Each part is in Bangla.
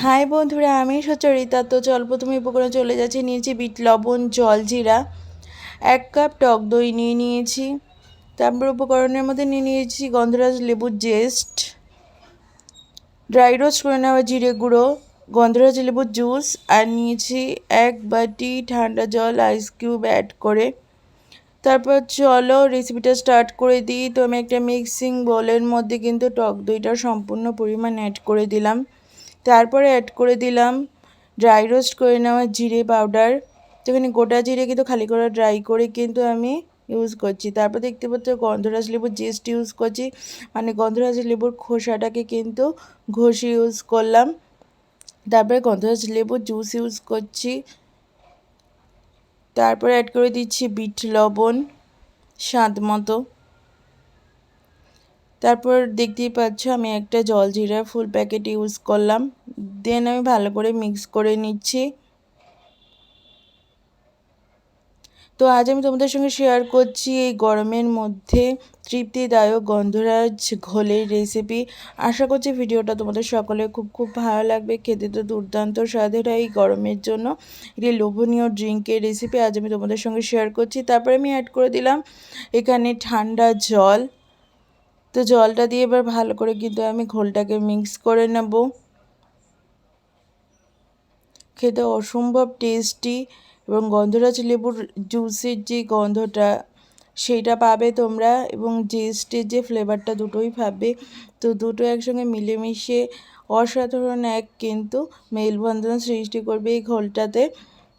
হাই বন্ধুরা, আমি সুচরিতা। তো চল প্রথমে উপকরণে চলে যাচ্ছি। নিয়েছি বিট লবণ, জলজিরা, 1 কাপ টক দই নিয়ে নিয়েছি। তারপর উপকরণের মধ্যে নিয়ে নিয়েছি গন্ধরাজ লেবুর জেস্ট, ড্রাই রোস্ট করে নেওয়া জিরে গুঁড়ো, গন্ধরাজ লেবুর জুস, আর নিয়েছি 1 বাটি ঠান্ডা জল আইস কিউব অ্যাড করে। তারপর চলো রেসিপিটা স্টার্ট করে দিই। তো আমি একটা মিক্সিং বোলের মধ্যে কিন্তু টক দইটা সম্পূর্ণ পরিমাণ অ্যাড করে দিলাম। তারপরে অ্যাড করে দিলাম ড্রাই রোস্ট করে নেওয়া জিরে পাউডার। তো এখানে গোটা জিরে কিন্তু খালি করে ড্রাই করে কিন্তু আমি ইউজ করছি। তারপর দেখতে পাচ্ছ গন্ধরাজ লেবুর জেস্ট ইউজ করছি, মানে গন্ধরাজ লেবুর খোসাটাকে কিন্তু ঘষে ইউজ করলাম। তারপরে গন্ধরাজ লেবুর জুস ইউজ করছি। তারপরে অ্যাড করে দিচ্ছি বিট লবণ স্বাদ মতো। তারপর দেখতেই পাচ্ছ আমি একটা জলজিরা ফুল প্যাকেট ইউজ করলাম। দেন আমি ভালো করে মিক্স করে নিচ্ছি। তো আজ আমি তোমাদের সঙ্গে শেয়ার করছি এই গরমের মধ্যে তৃপ্তিদায়ক গন্ধরাজ ঘোলের রেসিপি। আশা করছি ভিডিওটা তোমাদের সকলে খুব ভালো লাগবে। খেতে তো দুর্দান্ত স্বাদের এই গরমের জন্য একটি লোভনীয় ড্রিঙ্কের রেসিপি আজ আমি তোমাদের সঙ্গে শেয়ার করছি। তারপরে আমি অ্যাড করে দিলাম এখানে ঠান্ডা জল। তো জলটা দিয়ে এবার ভালো করে কিন্তু আমি ঘোলটাকে মিক্স করে নেব। খেতে অসম্ভব টেস্টি এবং গন্ধরাজ লেবুর জুসের যে গন্ধটা সেইটা পাবে তোমরা, এবং জেস্টের যে ফ্লেভারটা দুটোই পাবে। তো দুটো একসঙ্গে মিলেমিশে অসাধারণ এক কিন্তু মেলবন্ধন সৃষ্টি করবে এই ঘোলটাতে।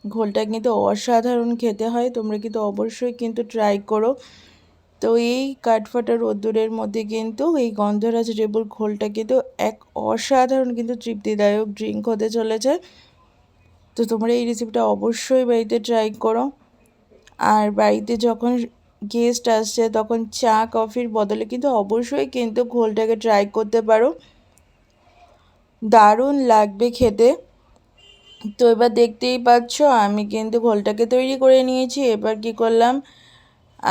ঘোলটা কিন্তু অসাধারণ খেতে হয়, তোমরা কিন্তু অবশ্যই কিন্তু ট্রাই করো। তো এই কাঠফাটা রোদ্দুরের মধ্যে কিন্তু এই গন্ধরাজ লেবুর ঘোলটা কিন্তু এক অসাধারণ কিন্তু তৃপ্তিদায়ক ড্রিঙ্ক হতে চলেছে। তো তোমরা এই রেসিপিটা অবশ্যই বাড়িতে ট্রাই করো। আর বাড়িতে যখন গেস্ট আসছে তখন চা কফির বদলে কিন্তু অবশ্যই কিন্তু ঘোলটাকে ট্রাই করতে পারো, দারুণ লাগবে খেতে। তো এবার দেখতেই পাচ্ছ আমি কিন্তু ঘোলটাকে তৈরি করে নিয়েছি। এবার কি করলাম,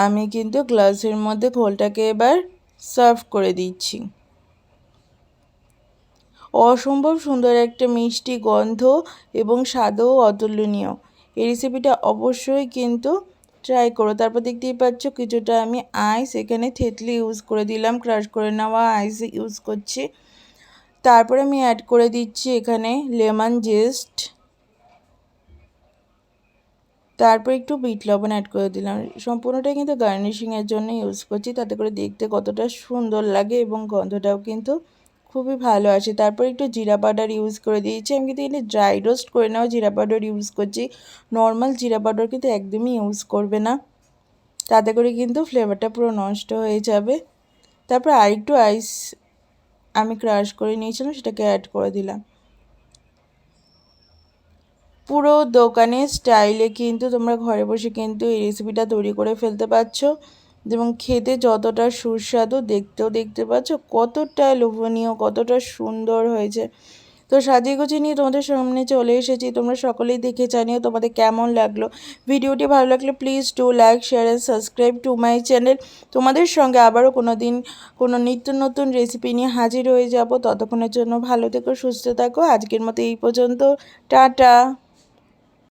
আমি কিন্তু গ্লাসের মধ্যে ঘোলটাকে এবার সার্ভ করে দিচ্ছি। অসম্ভব সুন্দর একটা মিষ্টি গন্ধ এবং স্বাদও অতুলনীয়। এই রেসিপিটা অবশ্যই কিন্তু ট্রাই করো। তারপর দেখতেই পাচ্ছ কিছুটা আমি আইস এখানে থেতলি ইউজ করে দিলাম, ক্রাশ করে নেওয়া আইস ইউজ করছি। তারপরে আমি অ্যাড করে দিচ্ছি এখানে লেমন জেস্ট। তারপর একটু বিট লবণ অ্যাড করে দিলাম। সম্পূর্ণটাই কিন্তু গার্নিশিংয়ের জন্য ইউজ করছি, তাতে করে দেখতে কতটা সুন্দর লাগে এবং গন্ধটাও কিন্তু খুবই ভালো আসে। তারপর একটু জিরা পাউডার ইউজ করে দিয়েছি। আমি কিন্তু এখানে ড্রাই রোস্ট করে নেওয়া জিরা পাউডার ইউজ করছি। নর্মাল জিরা পাউডার কিন্তু একদমই ইউজ করবে না, তাতে করে কিন্তু ফ্লেভারটা পুরো নষ্ট হয়ে যাবে। তারপর আরেকটু আইস আমি ক্রাশ করে নিয়েছিলাম, সেটাকে অ্যাড করে দিলাম। পুরো দোকানের স্টাইলে কিন্তু তোমরা ঘরে বসে কিন্তু এই রেসিপিটা তৈরি করে ফেলতে পারছো, এবং খেতে যতটা সুস্বাদু দেখতেও দেখতে পাচ্ছ কতটা লোভনীয়, কতটা সুন্দর হয়েছে। তো সাজিয়ে গুছিয়ে নিয়ে তোমাদের সামনে চলে এসেছি। তোমরা সকলেই দেখে জানিও তোমাদের কেমন লাগলো। ভিডিওটি ভালো লাগলে please do like, share and subscribe to my channel. তোমাদের সঙ্গে আবারও কোনো দিন কোনো নিত্য নতুন রেসিপি নিয়ে হাজির হয়ে যাব। ততক্ষণের জন্য ভালো থেকো, সুস্থ থাকো। আজকের মতো এই পর্যন্ত, টাটা।